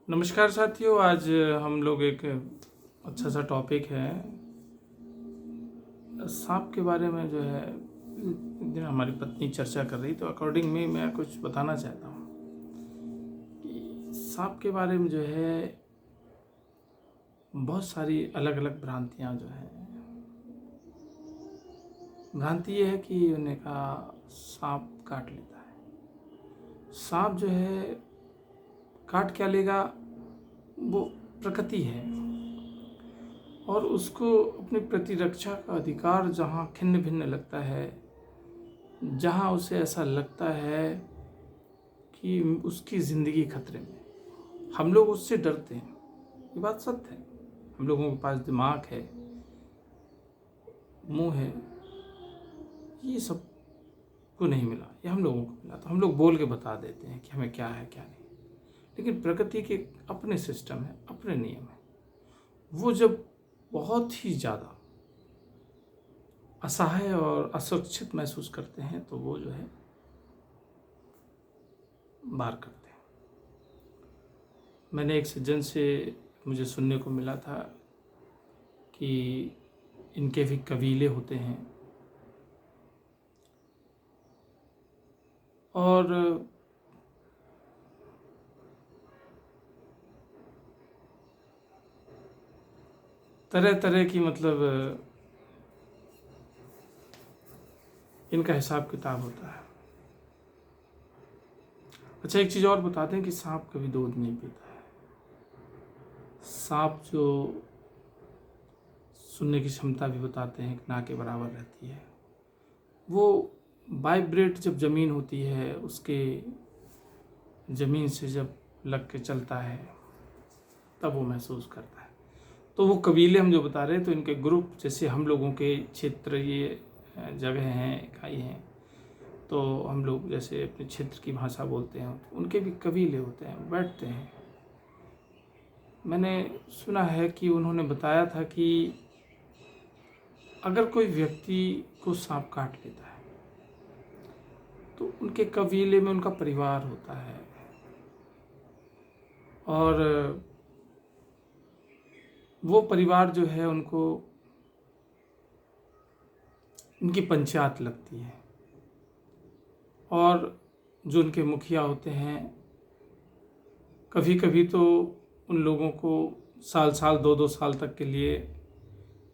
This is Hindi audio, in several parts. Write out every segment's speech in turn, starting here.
नमस्कार साथियों। आज हम लोग एक अच्छा सा टॉपिक है सांप के बारे में जो है एक दिन हमारी पत्नी चर्चा कर रही, तो अकॉर्डिंग में मैं कुछ बताना चाहता हूँ कि सांप के बारे में जो है बहुत सारी अलग अलग भ्रांतियाँ जो हैं। भ्रांति ये है कि उन्हें कहा सांप काट लेता है। सांप जो है काट क्या लेगा, वो प्रकृति है और उसको अपनी प्रतिरक्षा का अधिकार जहाँ खिन्न भिन्न लगता है, जहाँ उसे ऐसा लगता है कि उसकी ज़िंदगी खतरे में, हम लोग उससे डरते हैं। ये बात सत्य है। हम लोगों के पास दिमाग है, मुंह है, ये सब को नहीं मिला, ये हम लोगों को मिला, तो हम लोग बोल के बता देते हैं कि हमें क्या है क्या नहीं। लेकिन प्रकृति के अपने सिस्टम है, अपने नियम है। वो जब बहुत ही ज़्यादा असहाय और असुरक्षित महसूस करते हैं तो वो जो है वार करते हैं। मैंने एक सज्जन से मुझे सुनने को मिला था कि इनके भी कबीले होते हैं और तरह तरह की इनका हिसाब किताब होता है। अच्छा, एक चीज़ और बताते हैं कि सांप कभी दूध नहीं पीता है। सांप जो सुनने की क्षमता भी बताते हैं कि ना के बराबर रहती है। वो वाइब्रेट जब ज़मीन होती है, उसके ज़मीन से जब लग के चलता है तब वो महसूस करता है। तो वो कबीले हम जो बता रहे हैं, तो इनके ग्रुप, जैसे हम लोगों के क्षेत्र ये जगह हैं, इकाई हैं, तो हम लोग जैसे अपने क्षेत्र की भाषा बोलते हैं, उनके भी कबीले होते हैं, बैठते हैं। मैंने सुना है कि उन्होंने बताया था कि अगर कोई व्यक्ति को सांप काट लेता है तो उनके कबीले में उनका परिवार होता है और वो परिवार जो है उनको उनकी पंचायत लगती है और जो उनके मुखिया होते हैं, कभी कभी तो उन लोगों को साल साल 2-2 साल तक के लिए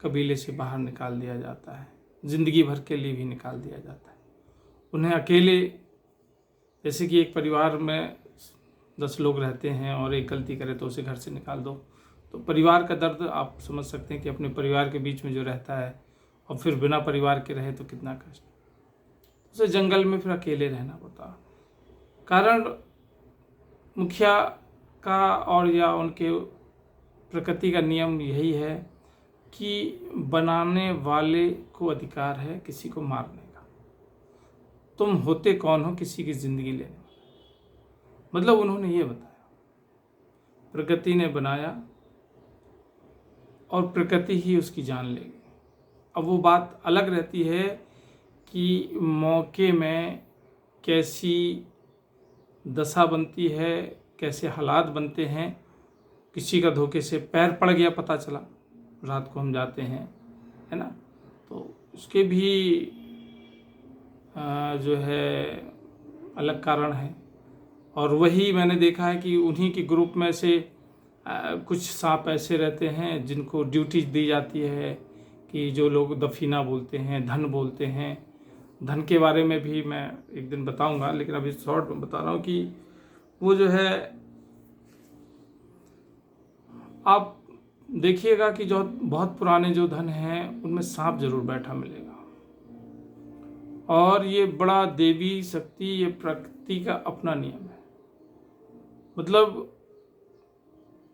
कबीले से बाहर निकाल दिया जाता है, ज़िंदगी भर के लिए भी निकाल दिया जाता है। उन्हें अकेले, जैसे कि एक परिवार में 10 लोग रहते हैं और एक गलती करे तो उसे घर से निकाल दो, तो परिवार का दर्द आप समझ सकते हैं कि अपने परिवार के बीच में जो रहता है और फिर बिना परिवार के रहे तो कितना कष्ट। उसे जंगल में फिर अकेले रहना पड़ता। कारण मुखिया का और या उनके प्रकृति का नियम यही है कि बनाने वाले को अधिकार है किसी को मारने का। तुम होते कौन हो किसी की ज़िंदगी लेने में। मतलब उन्होंने ये बताया, प्रकृति ने बनाया और प्रकृति ही उसकी जान लेगी। अब वो बात अलग रहती है कि मौके में कैसी दशा बनती है, कैसे हालात बनते हैं। किसी का धोखे से पैर पड़ गया, पता चला, रात को हम जाते हैं, है ना, तो उसके भी जो है अलग कारण है। और वही मैंने देखा है कि उन्हीं के ग्रुप में से कुछ सांप ऐसे रहते हैं जिनको ड्यूटी दी जाती है कि जो लोग दफीना बोलते हैं, धन बोलते हैं। धन के बारे में भी मैं एक दिन बताऊंगा, लेकिन अभी शॉर्ट में बता रहा हूँ कि वो जो है, आप देखिएगा कि जो बहुत पुराने जो धन हैं उनमें सांप जरूर बैठा मिलेगा। और ये बड़ा देवी शक्ति, ये प्रकृति का अपना नियम है। मतलब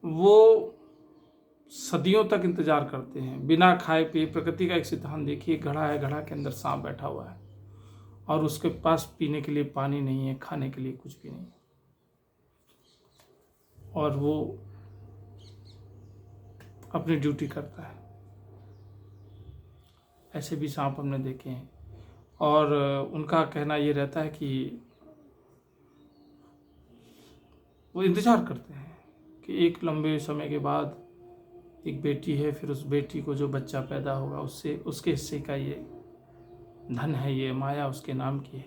वो सदियों तक इंतजार करते हैं बिना खाए पिए। प्रकृति का एक सिद्धांत देखिए, घड़ा है, घड़ा के अंदर सांप बैठा हुआ है और उसके पास पीने के लिए पानी नहीं है, खाने के लिए कुछ भी नहीं है, और वो अपनी ड्यूटी करता है। ऐसे भी सांप हमने देखे हैं और उनका कहना ये रहता है कि वो इंतज़ार करते हैं कि एक लंबे समय के बाद एक बेटी है, फिर उस बेटी को जो बच्चा पैदा होगा उससे उसके हिस्से का ये धन है, ये माया उसके नाम की है,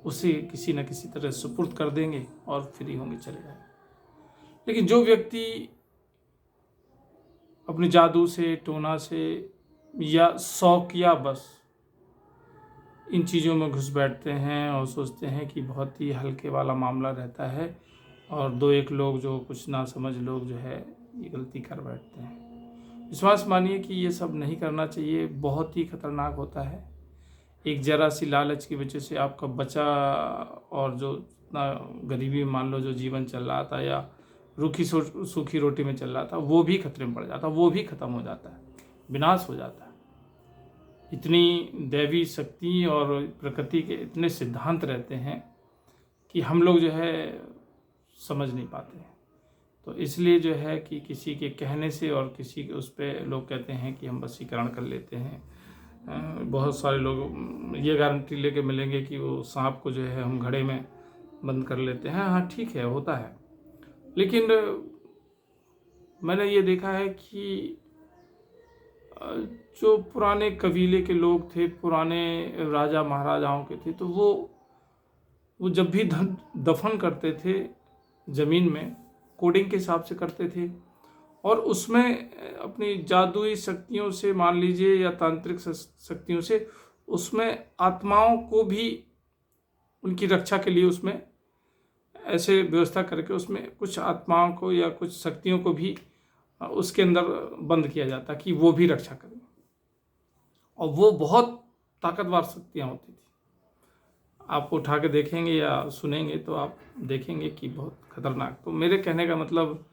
उसे किसी न किसी तरह सुपुर्द कर देंगे और फ्री होंगे, चले जाएंगे। लेकिन जो व्यक्ति अपने जादू से, टोना से या शौक या बस इन चीज़ों में घुस बैठते हैं और सोचते हैं कि बहुत ही हल्के वाला मामला रहता है, और दो एक लोग जो कुछ ना समझ लोग जो है ये गलती कर बैठते हैं। विश्वास मानिए कि ये सब नहीं करना चाहिए, बहुत ही खतरनाक होता है। एक जरा सी लालच की वजह से आपका बचा और जो इतना गरीबी में मान लो जो जीवन चल रहा था या रूखी सूखी रोटी में चल रहा था, वो भी खतरे में पड़ जाता, वो भी खत्म हो जाता है, विनाश हो जाता है। इतनी दैवी शक्ति और प्रकृति के इतने सिद्धांत रहते हैं कि हम लोग जो है समझ नहीं पाते हैं। तो इसलिए जो है कि किसी के कहने से और किसी के उस पर लोग कहते हैं कि हम वशीकरण कर लेते हैं। बहुत सारे लोग ये गारंटी लेके मिलेंगे कि वो सांप को जो है हम घड़े में बंद कर लेते हैं। हाँ ठीक है, होता है, लेकिन मैंने ये देखा है कि जो पुराने कबीले के लोग थे, पुराने राजा महाराजाओं के थे, तो वो जब भी दफन करते थे ज़मीन में कोडिंग के हिसाब से करते थे, और उसमें अपनी जादुई शक्तियों से मान लीजिए या तांत्रिक शक्तियों से उसमें आत्माओं को भी उनकी रक्षा के लिए उसमें ऐसे व्यवस्था करके उसमें कुछ आत्माओं को या कुछ शक्तियों को भी उसके अंदर बंद किया जाता कि वो भी रक्षा करें, और वो बहुत ताकतवर शक्तियाँ होती थी। आप उठा के देखेंगे या सुनेंगे तो आप देखेंगे कि बहुत खतरनाक। तो मेरे कहने का मतलब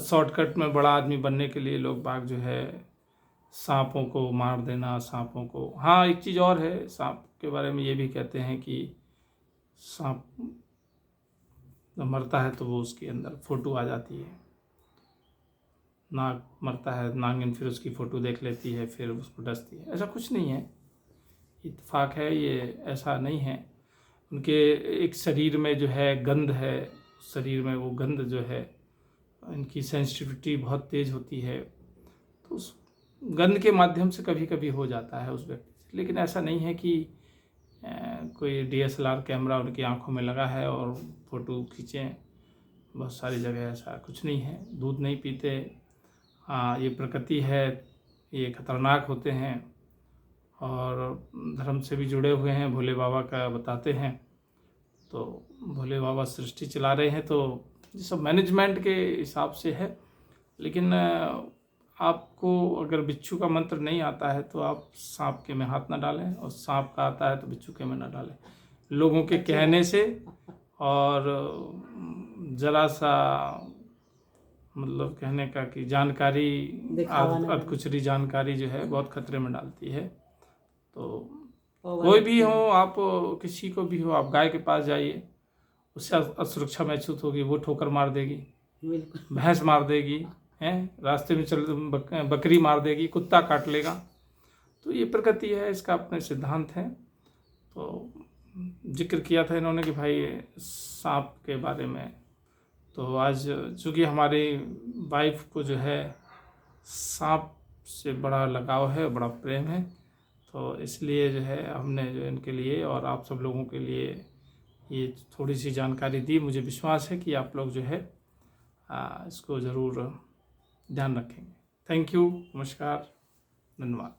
शॉर्टकट में बड़ा आदमी बनने के लिए लोग बाग जो है सांपों को मार देना, सांपों को। हाँ एक चीज़ और है, सांप के बारे में ये भी कहते हैं कि सांप जब मरता है तो वो उसके अंदर फ़ोटो आ जाती है। नाग मरता है, नागिन फिर उसकी फ़ोटो देख लेती है, फिर उसको डसती है। ऐसा कुछ नहीं है, इत्तेफाक है ये, ऐसा नहीं है। उनके एक शरीर में जो है गंध है, शरीर में वो गंध जो है, इनकी सेंसिटिविटी बहुत तेज़ होती है, तो उस गंध के माध्यम से कभी कभी हो जाता है उस व्यक्ति से। लेकिन ऐसा नहीं है कि कोई DSLR कैमरा उनकी आंखों में लगा है और फ़ोटो खींचें बहुत सारी जगह, ऐसा कुछ नहीं है। दूध नहीं पीते, हाँ ये प्रकृति है, ये खतरनाक होते हैं और धर्म से भी जुड़े हुए हैं, भोले बाबा का बताते हैं। तो भोले बाबा सृष्टि चला रहे हैं, तो ये सब मैनेजमेंट के हिसाब से है। लेकिन आपको अगर बिच्छू का मंत्र नहीं आता है तो आप सांप के में हाथ ना डालें, और सांप का आता है तो बिच्छू के में ना डालें। लोगों के कहने से और जरा सा मतलब कहने का कि जानकारी, अधकुचरी जानकारी जो है बहुत खतरे में डालती है। तो कोई भी हो, आप किसी को भी हो, आप गाय के पास जाइए, उससे असुरक्षा महसूस होगी, वो ठोकर मार देगी, भैंस मार देगी, हैं रास्ते में चल बकरी मार देगी, कुत्ता काट लेगा। तो ये प्रकृति है, इसका अपने सिद्धांत हैं। तो जिक्र किया था इन्होंने कि भाई सांप के बारे में, तो आज चूँकि हमारी वाइफ को जो है सांप से बड़ा लगाव है, बड़ा प्रेम है, तो इसलिए जो है हमने जो इनके लिए और आप सब लोगों के लिए ये थोड़ी सी जानकारी दी। मुझे विश्वास है कि आप लोग जो है इसको ज़रूर ध्यान रखेंगे। थैंक यू, नमस्कार, धन्यवाद।